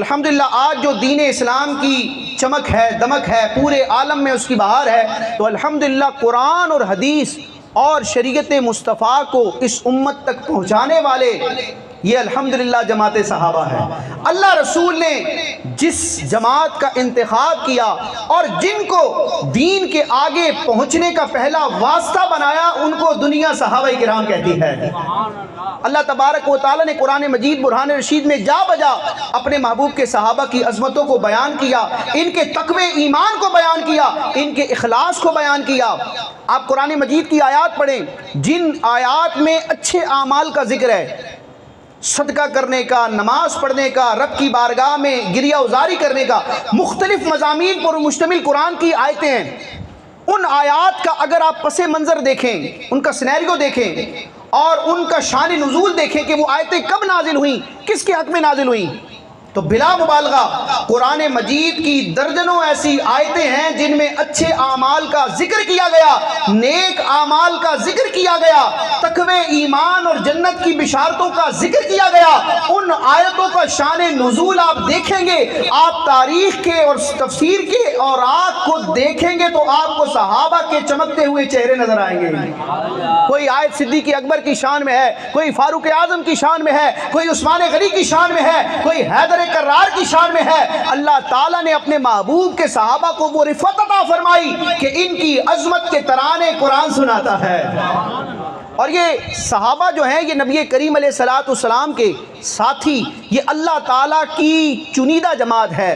الحمدللہ آج جو دین اسلام کی چمک ہے، دمک ہے، پورے عالم میں اس کی بہار ہے، تو الحمدللہ قرآن اور حدیث اور شریعت مصطفیٰ کو اس امت تک پہنچانے والے یہ الحمدللہ جماعت صحابہ ہے۔ اللہ رسول نے جس جماعت کا انتخاب کیا اور جن کو دین کے آگے پہنچنے کا پہلا واسطہ بنایا، ان کو دنیا صحابہ کرام کہتی ہے۔ اللہ تبارک و تعالیٰ نے قرآن مجید برہان رشید میں جا بجا اپنے محبوب کے صحابہ کی عظمتوں کو بیان کیا، ان کے تقوی ایمان کو بیان کیا، ان کے اخلاص کو بیان کیا۔ آپ قرآن مجید کی آیات پڑھیں، جن آیات میں اچھے اعمال کا ذکر ہے، صدقہ کرنے کا، نماز پڑھنے کا، رب کی بارگاہ میں گریہ ازاری کرنے کا، مختلف مضامین پر مشتمل قرآن کی آیتیں ہیں۔ ان آیات کا اگر آپ پس منظر دیکھیں، ان کا سینیریو دیکھیں اور ان کا شان نزول دیکھیں کہ وہ آیتیں کب نازل ہوئیں، کس کے حق میں نازل ہوئیں، تو بلا مبالغہ قرآن مجید کی درجنوں ایسی آیتیں ہیں جن میں اچھے اعمال کا ذکر کیا گیا، نیک اعمال کا ذکر کیا گیا، تقوی ایمان اور جنت کی بشارتوں کا ذکر کیا گیا۔ ان آیتوں کا شان نزول آپ دیکھیں گے، آپ تاریخ کے اور تفسیر کے اوراق کو دیکھیں گے تو آپ کو صحابہ کے چمکتے ہوئے چہرے نظر آئیں گے۔ کوئی آیت صدیق اکبر کی شان میں ہے، کوئی فاروق اعظم کی شان میں ہے، کوئی عثمان غنی کی شان میں ہے، کوئی حیدر کرار کی شان میں ہے۔ اللہ تعالیٰ نے اپنے محبوب کے صحابہ کو وہ رفعت عطا فرمائی کہ ان کی عظمت کے ترانے قرآن سناتا ہے۔ اور یہ صحابہ جو ہیں، یہ نبی کریم علیہ الصلوۃ والسلام کے ساتھی، یہ اللہ تعالیٰ کی چنیدہ جماعت ہے۔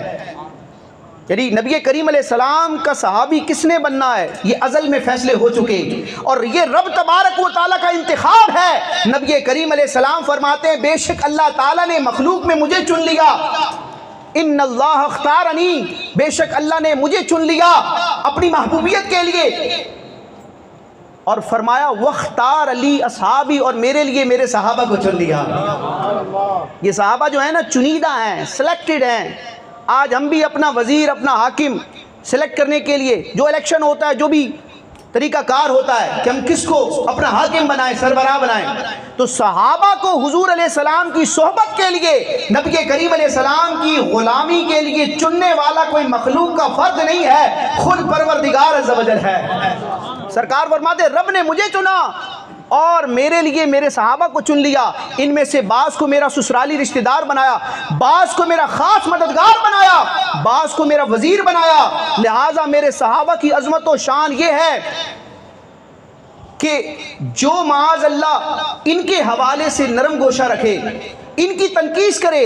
یعنی نبی کریم علیہ السلام کا صحابی کس نے بننا ہے، یہ ازل میں فیصلے ہو چکے، اور یہ رب تبارک و تعالیٰ کا انتخاب ہے۔ نبی کریم علیہ السلام فرماتے ہیں بے شک اللہ تعالیٰ نے مخلوق میں مجھے چن لیا، ان اللہ اختارنی، بے شک اللہ نے مجھے چن لیا اپنی محبوبیت کے لیے، اور فرمایا وختار علی اصحابی، اور میرے لیے میرے صحابہ کو چن لیا۔ یہ صحابہ جو ہیں نا چنیدہ ہیں، سلیکٹڈ ہیں۔ آج ہم بھی اپنا وزیر، اپنا حاکم سلیکٹ کرنے کے لیے جو الیکشن ہوتا ہے، جو بھی طریقہ کار ہوتا ہے کہ ہم کس کو اپنا حاکم بنائیں، سربراہ بنائیں، تو صحابہ کو حضور علیہ السلام کی صحبت کے لیے، نبی کریم علیہ السلام کی غلامی کے لیے چننے والا کوئی مخلوق کا فرد نہیں ہے، خود پروردگار عز و جل ہے۔ سرکار فرماتے رب نے مجھے چنا اور میرے لیے میرے صحابہ کو چن لیا، ان میں سے بعض کو میرا سسرالی رشتہ دار بنایا، بعض کو میرا خاص مددگار بنایا، بعض کو میرا وزیر بنایا۔ لہٰذا میرے صحابہ کی عظمت و شان یہ ہے کہ جو معاذ اللہ ان کے حوالے سے نرم گوشہ رکھے، ان کی تنقید کرے،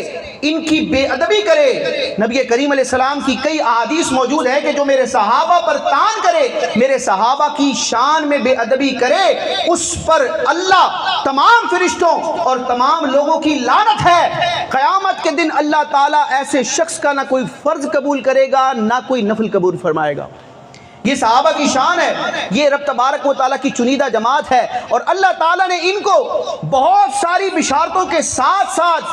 ان کی بے ادبی کرے، نبی کریم علیہ السلام کی کئی احادیث موجود ہے کہ جو میرے صحابہ پر طعن کرے، میرے صحابہ کی شان میں بے ادبی کرے، اس پر اللہ تمام فرشتوں اور تمام لوگوں کی لعنت ہے۔ قیامت کے دن اللہ تعالیٰ ایسے شخص کا نہ کوئی فرض قبول کرے گا، نہ کوئی نفل قبول فرمائے گا۔ یہ صحابہ کی شان ہے، یہ رب تبارک و تعالیٰ کی چنیدہ جماعت ہے، اور اللہ تعالیٰ نے ان کو بہت ساری بشارتوں کے ساتھ ساتھ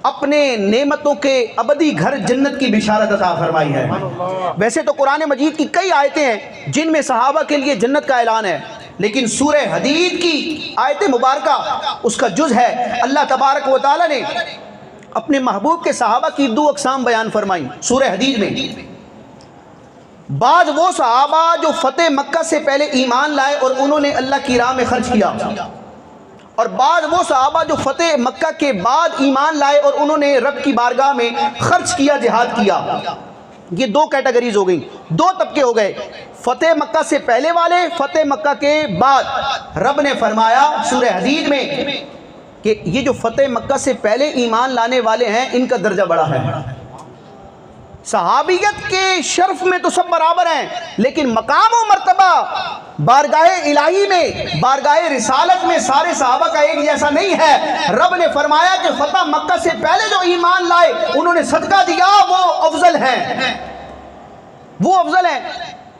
اپنے نعمتوں کے ابدی گھر جنت کی بشارت عطا فرمائی ہے۔ ویسے تو قرآن مجید کی کئی آیتیں ہیں جن میں صحابہ کے لیے جنت کا اعلان ہے، لیکن سورہ حدید کی آیت مبارکہ اس کا جز ہے۔ اللہ تبارک و تعالیٰ نے اپنے محبوب کے صحابہ کی دو اقسام بیان فرمائی سورہ حدید میں۔ بعض وہ صحابہ جو فتح مکہ سے پہلے ایمان لائے اور انہوں نے اللہ کی راہ میں خرچ کیا، اور بعض وہ صحابہ جو فتح مکہ کے بعد ایمان لائے اور انہوں نے رب کی بارگاہ میں خرچ کیا، جہاد کیا۔ یہ دو کیٹیگریز ہو گئی، دو طبقے ہو گئے، فتح مکہ سے پہلے والے، فتح مکہ کے بعد۔ رب نے فرمایا سورہ حدید میں کہ یہ جو فتح مکہ سے پہلے ایمان لانے والے ہیں ان کا درجہ بڑا ہے۔ صحابیت کے شرف میں تو سب برابر ہیں، لیکن مقام و مرتبہ بارگاہ الہی میں، بارگاہ رسالت میں سارے صحابہ کا ایک جیسا نہیں ہے۔ رب نے فرمایا کہ فتح مکہ سے پہلے جو ایمان لائے انہوں نے صدقہ دیا، وہ افضل ہیں۔ وہ افضل ہیں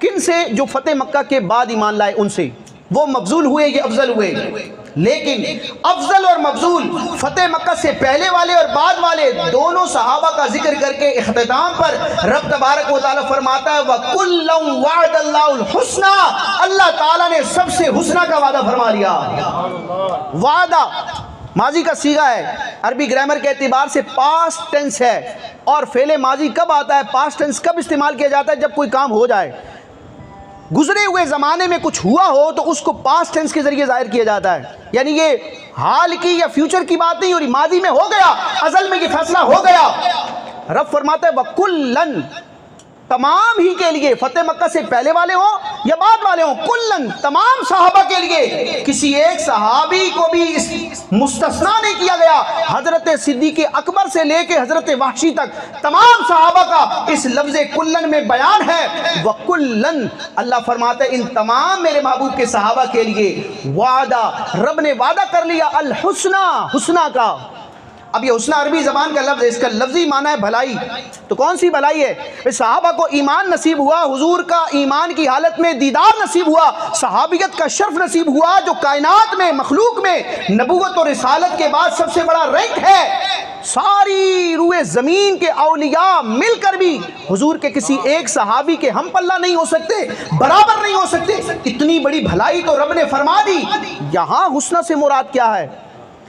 کن سے؟ جو فتح مکہ کے بعد ایمان لائے ان سے، وہ مفضول ہوئے، یہ افضل ہوئے۔ لیکن افضل اور مفضول فتح مکہ سے پہلے والے اور بعد والے دونوں صحابہ کا ذکر کر کے اختتام پر رب تبارک و تعالیٰ فرماتا ہے وَكُلًّا وَعَدَ اللَّهُ الْحُسْنَى، اللہ تعالیٰ نے سب سے حسنہ کا وعدہ فرما لیا۔ وعدہ ماضی کا صیغہ ہے، عربی گرامر کے اعتبار سے پاسٹ ٹینس ہے، اور فعل ماضی کب آتا ہے، پاسٹ ٹینس کب استعمال کیا جاتا ہے؟ جب کوئی کام ہو جائے، گزرے ہوئے زمانے میں کچھ ہوا ہو تو اس کو پاسٹ ٹینس کے ذریعے ظاہر کیا جاتا ہے، یعنی یہ حال کی یا فیوچر کی بات نہیں ہو رہی، ماضی میں ہو گیا، ازل میں یہ فیصلہ ہو گیا۔ رب فرماتا ہے وَكُلًّا، تمام ہی کے لیے، فتح مکہ سے پہلے والے ہوں یا بعد والے ہوں، کلن، تمام صحابہ کے لیے، کسی ایک صحابی کو بھی اس مستثنا نہیں کیا گیا۔ حضرت صدیق اکبر سے لے کے حضرت وحشی تک تمام صحابہ کا اس لفظ کلن میں بیان ہے۔ وَكُلًّا، اللہ فرماتا ہے ان تمام میرے محبوب کے صحابہ کے لیے وعدہ، رب نے وعدہ کر لیا الحسنہ، حسنہ کا۔ اب یہ حسنہ عربی زبان کا لفظ ہے، اس کا لفظی معنی ہے بھلائی۔ تو کون سی بھلائی ہے؟ صحابہ کو ایمان نصیب ہوا، حضور کا ایمان کی حالت میں دیدار نصیب ہوا، صحابیت کا شرف نصیب ہوا، جو کائنات میں، مخلوق میں نبوت اور رسالت کے بعد سب سے بڑا رینک ہے۔ ساری روئے زمین کے اولیاء مل کر بھی حضور کے کسی ایک صحابی کے ہم پلہ نہیں ہو سکتے، برابر نہیں ہو سکتے۔ اتنی بڑی بھلائی تو رب نے فرما دی۔ یہاں حسنہ سے مراد کیا ہے؟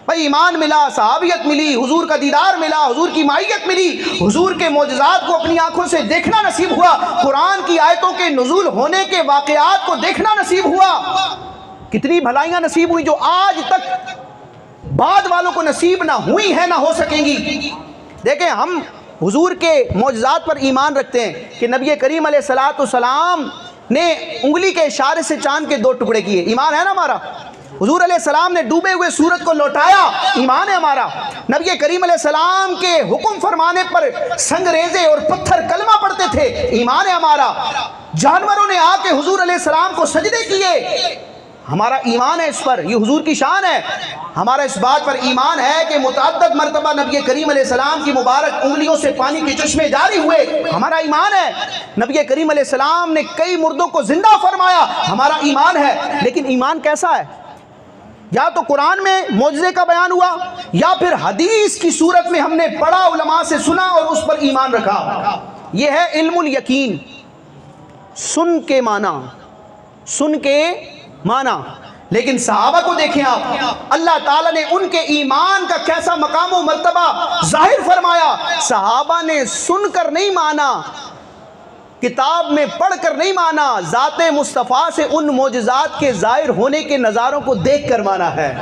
بھائی ایمان ملا، صحابیت ملی، حضور کا دیدار ملا، حضور کی معیت ملی، حضور کے معجزات کو اپنی آنکھوں سے دیکھنا نصیب ہوا، قرآن کی آیتوں کے نزول ہونے کے واقعات کو دیکھنا نصیب ہوا۔ کتنی بھلائیاں نصیب ہوئی جو آج تک بعد والوں کو نصیب نہ ہوئی ہیں، نہ ہو سکیں گی۔ دیکھیں ہم حضور کے معجزات پر ایمان رکھتے ہیں کہ نبی کریم علیہ السلام نے انگلی کے اشارے سے چاند کے 2 ٹکڑے کیے، ایمان ہے نا ہمارا۔ حضور علیہ السلام نے ڈوبے ہوئے سورج کو لوٹایا، ایمان ہے ہمارا۔ نبی کریم علیہ السلام کے حکم فرمانے پر سنگریزے اور پتھر کلمہ پڑھتے تھے، ایمان ہے ہمارا۔ جانوروں نے آ کے حضور علیہ السلام کو سجدے کیے، ہمارا ایمان ہے اس پر، یہ حضور کی شان ہے۔ ہمارا اس بات پر ایمان ہے کہ متعدد مرتبہ نبی کریم علیہ السلام کی مبارک انگلیوں سے پانی کے چشمے جاری ہوئے، ہمارا ایمان ہے۔ نبی کریم علیہ السلام نے کئی مردوں کو زندہ فرمایا، ہمارا ایمان ہے۔ لیکن ایمان کیسا ہے؟ یا تو قرآن میں معجزے کا بیان ہوا، یا پھر حدیث کی صورت میں ہم نے پڑھا، علماء سے سنا اور اس پر ایمان رکھا۔ یہ ہے علم الیقین، سن کے معنی، سن کے معنی۔ لیکن صحابہ کو دیکھیں آپ، اللہ تعالیٰ نے ان کے ایمان کا کیسا مقام و مرتبہ ظاہر فرمایا۔ صحابہ نے سن کر نہیں مانا، کتاب میں پڑھ کر نہیں مانا، ذات مصطفیٰ سے ان معجزات کے ظاہر ہونے کے نظاروں کو دیکھ کر مانا ہے۔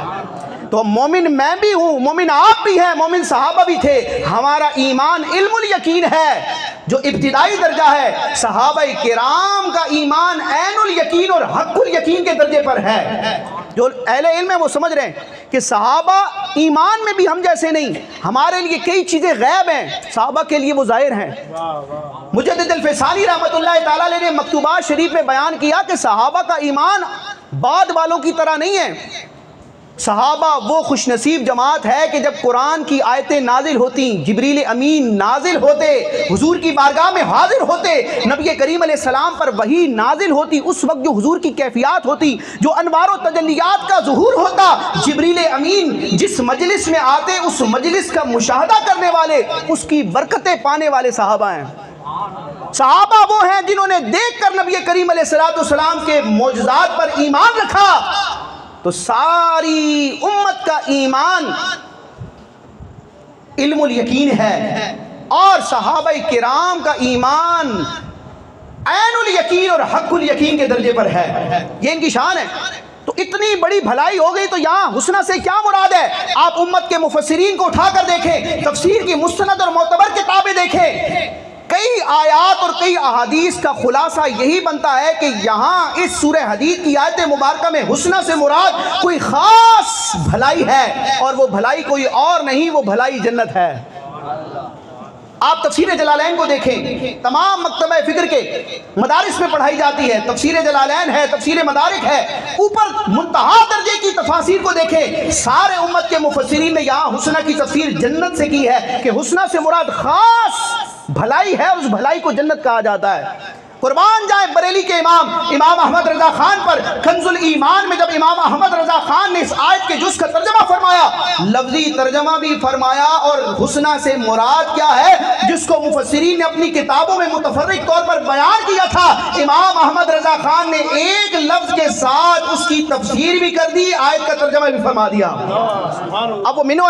تو مومن میں بھی ہوں، مومن آپ بھی ہیں، مومن صحابہ بھی تھے۔ ہمارا ایمان علم الیقین ہے جو ابتدائی درجہ ہے۔ صحابہ کرام کا ایمان عین الیقین اور حق الیقین کے درجے پر ہے۔ جو اہل علم ہیں وہ سمجھ رہے ہیں کہ صحابہ ایمان میں بھی ہم جیسے نہیں، ہمارے لیے کئی چیزیں غیب ہیں، صحابہ کے لیے وہ ظاہر ہیں۔ مجدد الفسانی رحمۃ اللہ تعالیٰ علیہ نے مکتوبات شریف میں بیان کیا کہ صحابہ کا ایمان بعد والوں کی طرح نہیں ہے۔ صحابہ وہ خوش نصیب جماعت ہے کہ جب قرآن کی آیتیں نازل ہوتی، جبریل امین نازل ہوتے، حضور کی بارگاہ میں حاضر ہوتے، نبی کریم علیہ السلام پر وحی نازل ہوتی، اس وقت جو حضور کی کیفیات ہوتی، جو انوار و تجلیات کا ظہور ہوتا، جبریل امین جس مجلس میں آتے، اس مجلس کا مشاہدہ کرنے والے، اس کی برکتیں پانے والے صحابہ ہیں۔ صحابہ وہ ہیں جنہوں نے دیکھ کر نبی کریم علیہ السلام کے معجزات پر ایمان رکھا۔ تو ساری امت کا ایمان علم الیقین ہے، اور صحابہ کرام کا ایمان عین الیقین اور حق الیقین کے درجے پر ہے، یہ ان کی شان ہے۔ تو اتنی بڑی بھلائی ہو گئی، تو یہاں حسنہ سے کیا مراد ہے؟ آپ امت کے مفسرین کو اٹھا کر دیکھیں، تفسیر کی مستند اور معتبر کتابیں دیکھیں، کئی آیات اور کئی احادیث کا خلاصہ یہی بنتا ہے کہ یہاں اس سورہ حدید کی آیت مبارکہ میں حسنہ سے مراد کوئی خاص بھلائی ہے، اور وہ بھلائی کوئی اور نہیں، وہ بھلائی جنت ہے۔ آپ تفسیر جلالین کو دیکھیں، تمام مکتبہ فکر کے مدارس میں پڑھائی جاتی ہے، تفسیر جلالین ہے، تفسیر مدارک ہے، اوپر منتہا درجے کی تفاسیر کو دیکھیں، سارے امت کے مفسرین نے یہاں حسنہ کی تفسیر جنت سے کی ہے کہ حسنہ سے مراد خاص بھلائی ہے، اس بھلائی کو جنت کہا جاتا ہے۔ قربان جائیں بریلی کے امام احمد رضا خان پر۔ کنز الایمان میں جب امام احمد رضا خان نے اس آیت کے جز کا ترجمہ فرمایا، لفظی ترجمہ بھی فرمایا، اور حسنہ سے مراد کیا ہے؟ جس کو کو مفسرین نے اپنی کتابوں میں متفرق طور پر بیان کیا تھا، امام احمد رضا خان نے ایک لفظ کے ساتھ اس کی تفسیر بھی کر دی، آیت کا ترجمہ بھی فرما دیا۔ اب وہ منو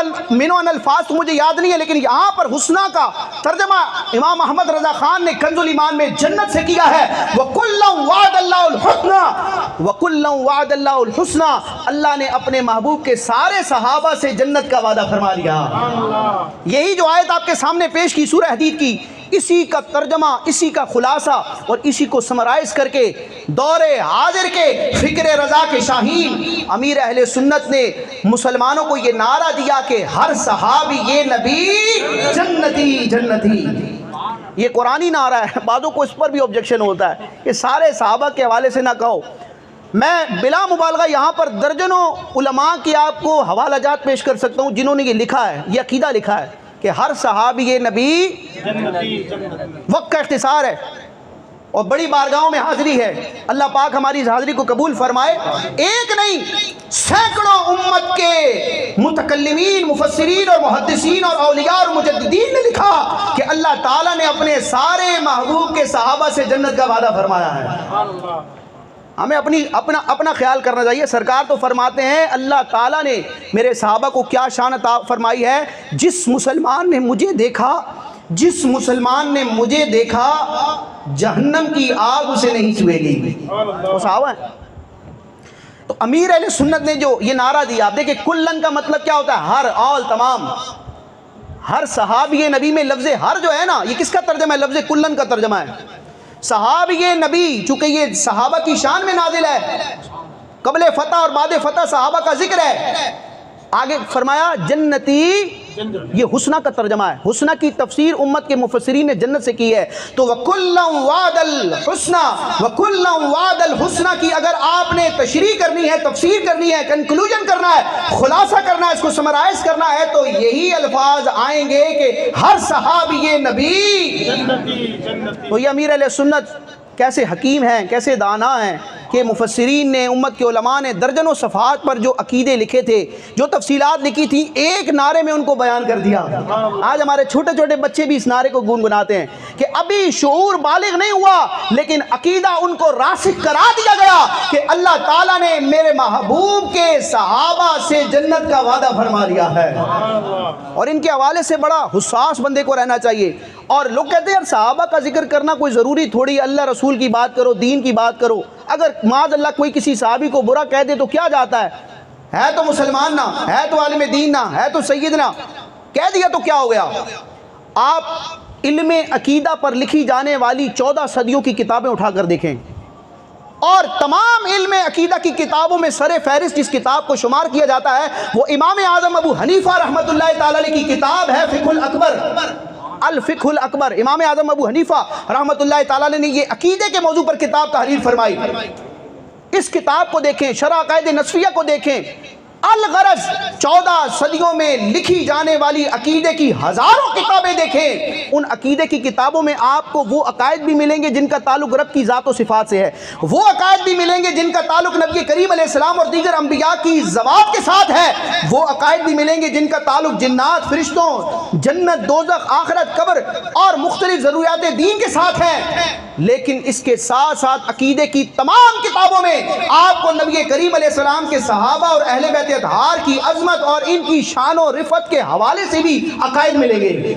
ان الفاظ تو مجھے یاد نہیں ہے، لیکن یہاں پر حسنہ کا ترجمہ امام احمد رضا خان نے کنز الایمان میں جنت سے کیا ہے، وَكُلًّا وَعَدَ اللَّهُ الْحُسْنَى وَكُلًّا وَعَدَ اللَّهُ الْحُسْنَى، اللہ نے اپنے محبوب کے سارے صحابہ سے جنت کا وعدہ فرما دیا۔ یہی جو آیت آپ کے سامنے پیش کی سورہ حدید کی، اسی کا ترجمہ، اسی کا خلاصہ اور اسی کو سمرائز کر کے دور حاضر کے فکر رضا کے شاہین امیر اہل سنت نے مسلمانوں کو یہ نعرہ دیا کہ ہر صحابی یہ نبی جنتی جنتی۔ یہ قرآنی نعرہ ہے، بعضوں کو اس پر بھی آبجیکشن ہوتا ہے کہ سارے صحابہ کے حوالے سے نہ کہو۔ میں بلا مبالغہ یہاں پر درجنوں علماء کی آپ کو حوالہ جات پیش کر سکتا ہوں جنہوں نے یہ لکھا ہے، یہ عقیدہ لکھا ہے کہ ہر صحابی یہ نبی وقت کا اختصار ہے اور بڑی بارگاہوں میں حاضری ہے۔ اللہ پاک ہماری اس حاضری کو قبول فرمائے۔ ایک نہیں، سینکڑوں امت کے متکلمین، مفسرین اور محدثین اور اولیاء اور مجددین نے لکھا کہ اللہ تعالیٰ نے اپنے سارے محبوب کے صحابہ سے جنت کا وعدہ فرمایا ہے۔ ہمیں اپنا خیال کرنا چاہیے۔ سرکار تو فرماتے ہیں اللہ تعالیٰ نے میرے صحابہ کو کیا شان عطا فرمائی ہے، جس مسلمان نے مجھے دیکھا جہنم کی آگ اسے نہیں چھوئے گی۔ وہ صحابہ ہیں۔ تو امیر اہل سنت نے جو یہ نعرہ دیا، آپ دیکھیں کلن کا مطلب کیا ہوتا ہے، ہر، آل، تمام۔ ہر صحابی نبی میں لفظ ہر جو ہے نا، یہ کس کا ترجمہ ہے؟ لفظ کلن کا ترجمہ ہے۔ صحابی نبی چونکہ یہ صحابہ کی شان میں نازل ہے، قبل فتح اور بعد فتح صحابہ کا ذکر ہے۔ آگے فرمایا جنتی، یہ حسنہ کا ترجمہ ہے۔ حسنہ کی تفسیر امت کے مفسرین نے جنت سے کی ہے۔ تو وَكُلًّا وَعَدَ الْحُسْنَى وَكُلًّا وَعَدَ الْحُسْنَى کی اگر آپ نے تشریح کرنی ہے، تفسیر کرنی ہے، کنکلوژن کرنا ہے، خلاصہ کرنا ہے، اس کو سمرائز کرنا ہے، تو یہی الفاظ آئیں گے کہ ہر صحابی یہ نبی۔ تو یہ امیر اہل سنت کیسے حکیم ہیں، کیسے دانا ہیں کہ مفسرین نے، امت کے علماء نے درجنوں صفحات پر جو عقیدے لکھے تھے، جو تفصیلات لکھی تھی، ایک نعرے میں ان کو بیان کر دیا۔ آج ہمارے چھوٹے چھوٹے بچے بھی اس نعرے کو گنگناتے ہیں کہ ابھی شعور بالغ نہیں ہوا، لیکن عقیدہ ان کو راسخ کرا دیا گیا کہ اللہ تعالیٰ نے میرے محبوب کے صحابہ سے جنت کا وعدہ فرما لیا ہے۔ اور ان کے حوالے سے بڑا حساس بندے کو رہنا چاہیے۔ اور لوگ کہتے ہیں یار صحابہ کا ذکر کرنا کوئی ضروری تھوڑی، اللہ رسول کی بات کرو، دین کی بات کرو۔ اگر معاذ اللہ کوئی کسی صحابی کو برا کہہ دے تو کیا جاتا ہے تو مسلمان نہ، ہے تو عالم دین نہ، ہے تو سید نہ، کہہ دیا تو کیا ہو گیا؟ آپ علم عقیدہ پر لکھی جانے والی 14 صدیوں کی کتابیں اٹھا کر دیکھیں، اور تمام علم عقیدہ کی کتابوں میں سر فہرست جس کتاب کو شمار کیا جاتا ہے وہ امام اعظم ابو حنیفہ رحمۃ اللہ تعالی علیہ کی کتاب ہے فقہ الاکبر۔ الفقہ الاکبر، امام اعظم ابو حنیفہ رحمۃ اللہ تعالی علیہ نے یہ عقیدے کے موضوع پر کتاب تحریر فرمائی۔ اس کتاب کو دیکھیں، شرح عقائد نصفیہ کو دیکھیں۔ الغرض 14 صدیوں میں لکھی جانے والی عقیدے کی ہزاروں کتابیں دیکھیں، ان عقیدے کی کتابوں میں آپ کو وہ عقائد بھی ملیں گے جن کا تعلق رب کی ذات و صفات سے ہے، وہ عقائد بھی ملیں گے جن کا تعلق نبی کریم علیہ السلام اور دیگر انبیاء کی ذوات کے ساتھ ہے، وہ عقائد بھی ملیں گے جن کا تعلق جنات، فرشتوں، جنت، دوزخ، آخرت، قبر اور مختلف ضروریات دین کے ساتھ ہے۔ لیکن اس کے ساتھ ساتھ عقیدے کی تمام کتابوں میں آپ کو نبی کریم علیہ السلام کے صحابہ اور اہل بیت اطہار کی عظمت اور ان کی شان و رفعت کے حوالے سے بھی عقائد ملیں گے۔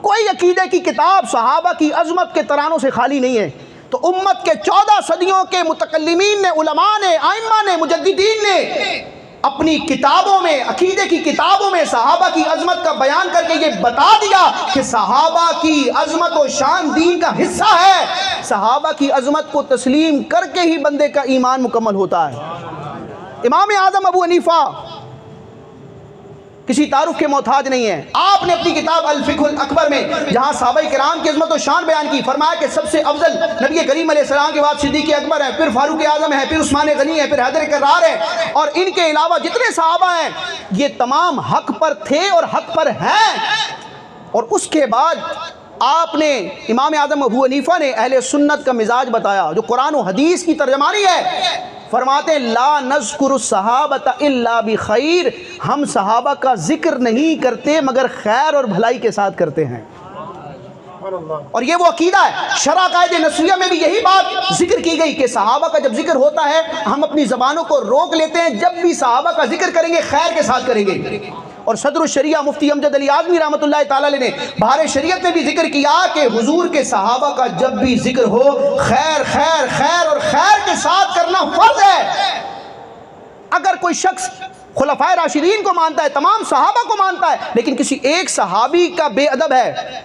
کوئی عقیدے کی کتاب صحابہ کی عظمت کے ترانوں سے خالی نہیں ہے۔ تو امت کے 14 صدیوں کے متکلمین نے، علماء نے، ائمہ نے، مجددین نے اپنی کتابوں میں، عقیدے کی کتابوں میں صحابہ کی عظمت کا بیان کر کے یہ بتا دیا کہ صحابہ کی عظمت و شان دین کا حصہ ہے۔ صحابہ کی عظمت کو تسلیم کر کے ہی بندے کا ایمان مکمل ہوتا ہے۔ امام اعظم ابو حنیفہ کسی تعارف کے محتاج نہیں ہے۔ آپ نے اپنی کتاب الفقہ الاکبر میں جہاں صحابہ کرام کی عظمت و شان بیان کی، فرمایا کہ سب سے افضل نبی کریم علیہ السلام کے بعد صدیق اکبر ہے، پھر فاروق اعظم ہے، پھر عثمان غنی ہے، پھر حیدر کرار ہے، اور ان کے علاوہ جتنے صحابہ ہیں یہ تمام حق پر تھے اور حق پر ہیں۔ اور اس کے بعد آپ نے، امام اعظم ابو حنیفہ نے اہل سنت کا مزاج بتایا جو قرآن و حدیث کی ترجمانی ہے۔ فرماتے ہیں لا نذکر الصحابۃ الا بخیر، ہم صحابہ کا ذکر نہیں کرتے مگر خیر اور بھلائی کے ساتھ کرتے ہیں۔ اور یہ وہ عقیدہ ہے. شرع قائد نصریہ میں بھی یہی بات ذکر کی گئی کہ صحابہ کا جب ذکر ہوتا ہے ہم اپنی زبانوں کو روک لیتے ہیں, جب بھی صحابہ کا ذکر کریں گے خیر کے ساتھ کریں گے. اور صدر الشریعہ مفتی امجد علی اعظمی رحمۃ اللہ تعالی علیہ نے بہار شریعت میں بھی ذکر کیا کہ حضور کے صحابہ کا جب بھی ذکر ہو خیر خیر خیر اور خیر کے ساتھ کرنا فرض ہے. اگر کوئی شخص خلفائے راشدین کو مانتا ہے, تمام صحابہ کو مانتا ہے, لیکن کسی ایک صحابی کا بے ادب ہے,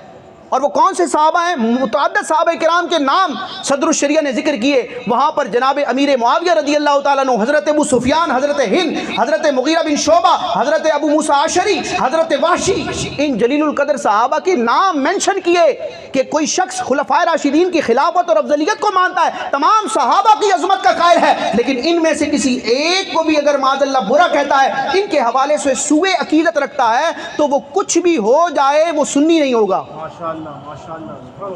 اور وہ کون سے صحابہ ہیں؟ متعدد صحابہ کرام کے نام صدر الشریعہ نے ذکر کیے. وہاں پر جناب امیر معاویہ رضی اللہ تعالیٰ عنہ, حضرت ابو سفیان, حضرت ہند, حضرت مغیرہ بن شعبہ, حضرت ابو موسیٰ عشری, حضرت وحشی, ان جلیل القدر صحابہ کے نام مینشن کیے کہ کوئی شخص خلفائے راشدین کی خلافت اور افضلیت کو مانتا ہے, تمام صحابہ کی عظمت کا قائل ہے, لیکن ان میں سے کسی ایک کو بھی اگر معاذ اللہ برا کہتا ہے, ان کے حوالے سے سوء عقیدت رکھتا ہے, تو وہ کچھ بھی ہو جائے وہ سنی نہیں ہوگا.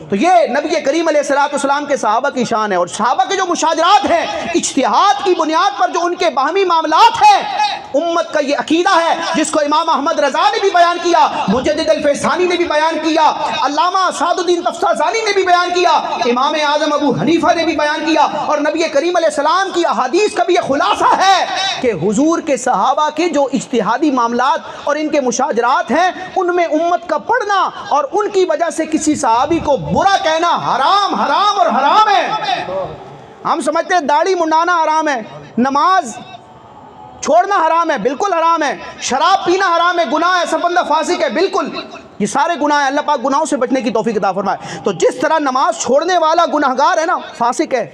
تو یہ نبی کریم علیہ السلام کے صحابہ کی شان ہے. اور صحابہ کے جو مشاجرات ہیں اجتہاد کی بنیاد پر جو ان کے باہمی معاملات ہیں, امت کا یہ عقیدہ ہے جس کو امام احمد رضا نے بھی بیان کیا, مجدد الفیضانی نے بھی بیان کیا, علامہ سعد الدین تفتازانی نے بھی بیان کیا, امام اعظم ابو حنیفہ نے بھی بیان کیا, اور نبی کریم علیہ السلام کی احادیث کا بھی یہ خلاصہ ہے کہ حضور کے صحابہ کے جو اجتہادی معاملات اور ان کے مشاجرات ہیں ان میں امت کا پڑھنا اور ان کی وجہ سے کسی صحابی کو برا کہنا حرام حرام اور حرام ہے. ہم سمجھتے ہیں داڑھی منڈانا حرام ہے, نماز چھوڑنا حرام ہے, بالکل حرام ہے, شراب پینا حرام ہے, گناہ ہے, سب بندہ فاسق ہے, بالکل یہ سارے گناہ ہیں. اللہ پاک گناہوں سے بچنے کی توفیق عطا فرمائے. تو جس طرح نماز چھوڑنے والا گناہگار ہے نا, فاسق ہے,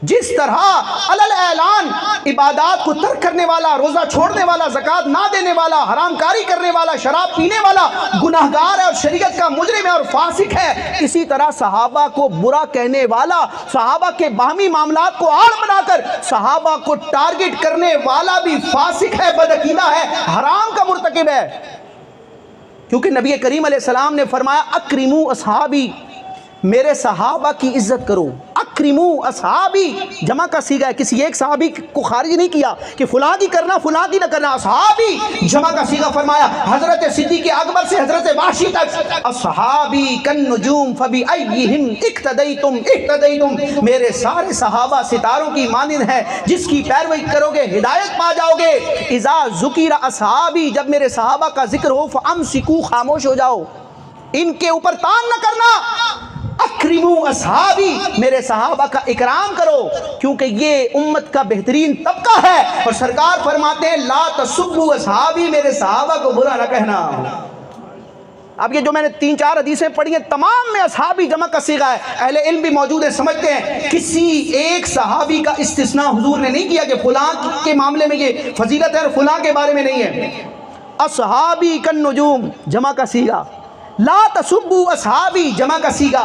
جس طرح علل اعلان عبادات کو ترک کرنے والا, روزہ چھوڑنے والا, زکوٰۃ نہ دینے والا, حرام کاری کرنے والا, شراب پینے والا گناہگار ہے اور شریعت کا مجرم ہے اور فاسق ہے, اسی طرح صحابہ کو برا کہنے والا, صحابہ کے باہمی معاملات کو آڑ بنا کر صحابہ کو ٹارگٹ کرنے والا بھی فاسق ہے, بدعقیدہ ہے, حرام کا مرتکب ہے. کیونکہ نبی کریم علیہ السلام نے فرمایا اکرموا اصحابی, میرے صحابہ کی عزت کرو. اکرموا اصحابی جمع کا صیغہ ہے, کسی ایک صحابی کو خارج نہیں کیا کہ فلاں کی کرنا فلاں کی نہ کرنا, اصحابی جمع کا صیغہ فرمایا. حضرت صدیق اکبر سے حضرت وحشی تک, اصحابی کالنجوم فبأیہم اقتدیتم اہتدیتم, میرے سارے صحابہ ستاروں کی مانند ہیں, جس کی پیروی کرو گے ہدایت پا جاؤ گے. اذا ذکر اصحابی, جب میرے صحابہ کا ذکر ہو, فامسکوا, خاموش ہو جاؤ, ان کے اوپر تان نہ کرنا. اکرموا اصحابی, میرے صحابہ کا اکرام کرو, کیونکہ یہ امت کا بہترین طبقہ ہے. اور سرکار فرماتے ہیں لا تسبوا اصحابی, میرے صحابہ کو برا نہ کہنا. اب یہ جو میں نے 3-4 حدیثیں پڑھی ہیں تمام میں اصحابی جمع کا صیغہ ہے. اہل علم بھی موجود ہیں, سمجھتے ہیں کسی ایک صحابی کا استثناء حضور نے نہیں کیا کہ فلاں کے معاملے میں یہ فضیلت ہے اور فلاں کے بارے میں نہیں ہے. اصحابی کالنجوم جمع کا صیغہ, لا تسبوا اصحابی جمع کا صیغہ,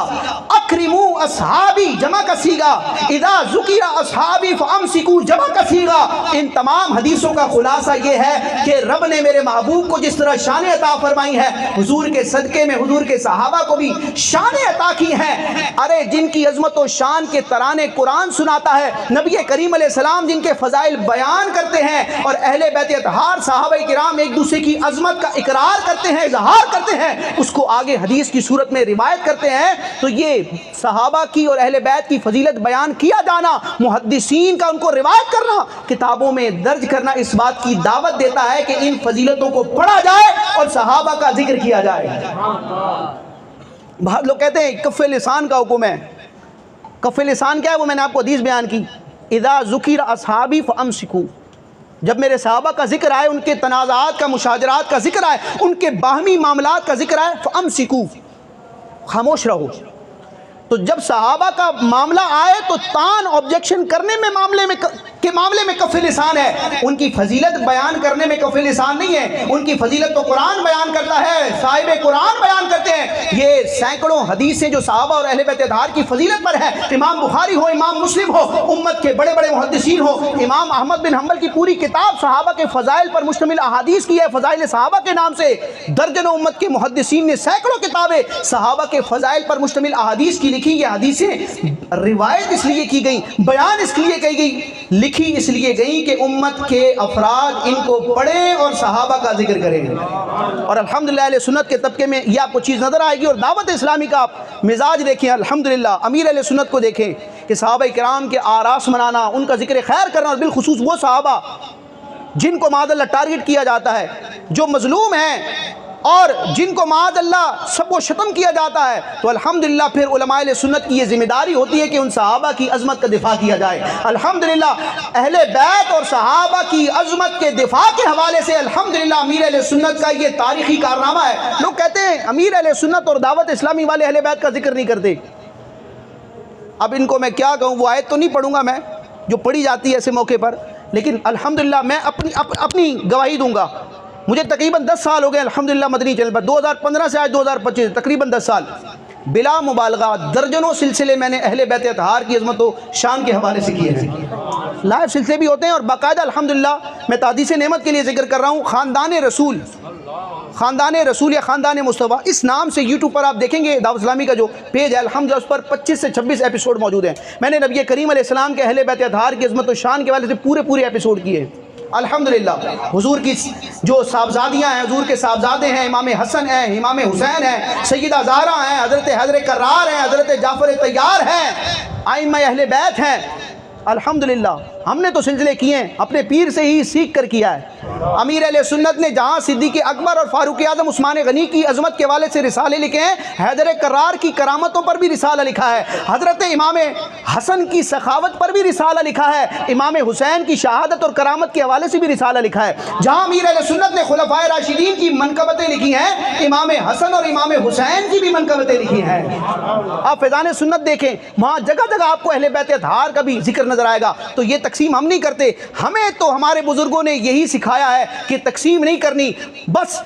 اکرموا اصحابی جمع کا صیغہ, اذا ذکر اصحابی فامسکوا جمع کا صیغہ. ان تمام حدیثوں کا خلاصہ یہ ہے کہ رب نے میرے محبوب کو جس طرح شان عطا فرمائی ہے, حضور کے صدقے میں حضور کے صحابہ کو بھی شان عطا کی ہیں. ارے جن کی عظمت و شان کے ترانے قرآن سناتا ہے, نبی کریم علیہ السلام جن کے فضائل بیان کرتے ہیں, اور اہل بیت اطہار صحابہ کرام ایک دوسرے کی عظمت کا اقرار کرتے ہیں, اظہار کرتے ہیں, اس کو آگے حدیث کی صورت میں روایت کرتے ہیں. تو یہ صحابہ کی اور اہل بیت کی فضیلت بیان کیا جانا, محدثین کا ان کو روایت کرنا, کتابوں میں درج کرنا, اس بات کی دعوت دیتا ہے کہ ان فضیلتوں کو پڑھا جائے اور صحابہ کا ذکر کیا جائے. بہت لوگ کہتے ہیں کف لسان کا حکم ہے. کف لسان کیا ہے وہ میں نے آپ کو حدیث بیان کی, اذا ذکر اصحابی فامسکوا, جب میرے صحابہ کا ذکر آئے, ان کے تنازعات کا, مشاجرات کا ذکر آئے, ان کے باہمی معاملات کا ذکر آئے, فامسکوا, خاموش رہو. تو جب صحابہ کا معاملہ آئے تو تان آبجیکشن کرنے میں معاملے میں کف لسان ہے, ان کی فضیلت بیان کرنے میں کف لسان نہیں ہے. ان کی فضیلت تو قرآن بیان کرتا ہے, صاحب قرآن بیان کرتے ہیں. یہ سینکڑوں حدیثیں جو صحابہ اور اہل بیت اطہار کی فضیلت پر ہے, امام بخاری ہو, امام مسلم ہو, امت کے بڑے بڑے محدثین ہو, امام احمد بن حنبل کی پوری کتاب صحابہ کے فضائل پر مشتمل احادیث کی ہے, فضائل صحابہ کے نام سے. درجنوں امت کے محدثین نے سینکڑوں کتابیں صحابہ کے فضائل پر مشتمل احادیث کی لکھی. یہ حدیثیں روایت اس لیے کی گئی، بیان اس لیے کی گئی، لکھی اس لیے گئی کہ امت کے افراد ان کو پڑھیں اور صحابہ کا ذکر کریں۔ اور الحمدللہ اہل سنت کے طبقے میں یہ آپ کو چیز نظر آئے گی۔ اور دعوت اسلامی کا آپ مزاج دیکھیں، الحمدللہ امیر اہل سنت کو دیکھیں کہ صحابہ کرام کے آراس منانا، ان کا ذکر خیر کرنا، اور بالخصوص وہ صحابہ جن کو معاذ اللہ ٹارگٹ کیا جاتا ہے، جو مظلوم ہیں اور جن کو معاذ اللہ سب کو ختم کیا جاتا ہے، تو الحمدللہ پھر علماء اہل سنت کی یہ ذمہ داری ہوتی ہے کہ ان صحابہ کی عظمت کا دفاع کیا جائے۔ الحمدللہ اہل بیت اور صحابہ کی عظمت کے دفاع کے حوالے سے الحمدللہ امیر اہل سنت کا یہ تاریخی کارنامہ ہے۔ لوگ کہتے ہیں امیر اہل سنت اور دعوت اسلامی والے اہل بیت کا ذکر نہیں کرتے۔ اب ان کو میں کیا کہوں، وہ آیت تو نہیں پڑھوں گا میں جو پڑھی جاتی ہے ایسے موقع پر، لیکن الحمدللہ میں اپنی گواہی دوں گا۔ مجھے تقریباً 10 سال ہو گئے الحمدللہ مدنی چینل پر، 2015 سے آج 2025 تقریباً 10 سال، بلا مبالغہ درجنوں سلسلے میں نے اہل بیت اطہار کی عظمت و شان کے حوالے سے کیے ہیں۔ لائیو سلسلے بھی ہوتے ہیں، اور باقاعدہ الحمدللہ میں تحدیث نعمت کے لیے ذکر کر رہا ہوں، خاندان رسول یا خاندان مصطفیٰ اس نام سے یوٹیوب پر آپ دیکھیں گے، دعوت اسلامی کا جو پیج ہے الحمدللہ اس پر 25 سے 26 ایپیسوڈ موجود ہیں۔ میں نے نبی کریم علیہ السلام کے اہل بیت اطہار کی عظمت و شان کے حوالے سے پورے ایپیسوڈ کیے ہیں۔ الحمدللہ حضور کی جو صاحبزادیاں ہیں، حضور کے صاحبزادے ہیں، امام حسن ہیں، امام حسین ہیں، سیدہ زہرا ہیں، حضرت حیدر کرار ہیں، حضرت جعفر طیار ہیں، ائمہ اہل بیت ہیں۔ الحمدللہ ہم نے تو سلسلے کیے ہیں، اپنے پیر سے ہی سیکھ کر کیا ہے۔ امیر اہل سنت نے جہاں صدیق اکبر اور فاروق اعظم عثمان غنی کی عظمت کے حوالے سے رسالے لکھے ہیں، حیدر کرار کی کرامتوں پر بھی رسالہ لکھا ہے، حضرت امام حسن کی سخاوت پر بھی رسالہ لکھا ہے، امام حسین کی شہادت اور کرامت کے حوالے سے بھی رسالہ لکھا ہے۔ جہاں امیر اہل سنت نے خلفائے راشدین کی منقبتیں لکھی ہیں، امام حسن اور امام حسین کی بھی منقبتیں لکھی ہیں۔ آپ فیضان سنت دیکھیں، وہاں جگہ جگہ آپ کو اہل بیت اطہار کا بھی ذکر نظر آئے گا۔ تو یہ تقسیم ہم نہیں کرتے، ہمیں تو ہمارے بزرگوں نے یہی سکھایا ہے کہ تقسیم نہیں کرنی، بس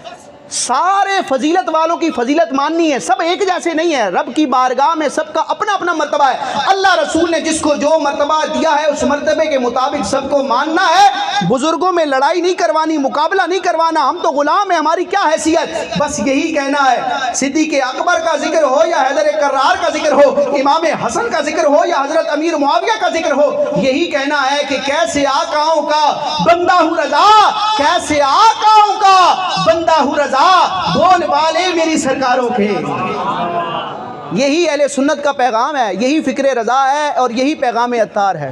سارے فضیلت والوں کی فضیلت ماننی ہے، سب ایک جیسے نہیں ہے، رب کی بارگاہ میں سب کا اپنا اپنا مرتبہ ہے۔ اللہ رسول نے جس کو جو مرتبہ دیا ہے اس مرتبے کے مطابق سب کو ماننا ہے، بزرگوں میں لڑائی نہیں کروانی، مقابلہ نہیں کروانا، ہم تو غلام ہیں، ہماری کیا حیثیت، بس یہی کہنا ہے۔ صدیق اکبر کا ذکر ہو یا حیدر کرار کا ذکر ہو، امام حسن کا ذکر ہو یا حضرت امیر معاویہ کا ذکر ہو، یہی کہنا ہے کہ کیسے آقاؤں کا بندہ ہوں رضا، کیسے آقاؤں کا بندہ ہوں رضا، بول بالے میری سرکاروں کے۔ یہی اہل سنت کا پیغام ہے، یہی فکر رضا ہے، اور یہی پیغام عطار ہے۔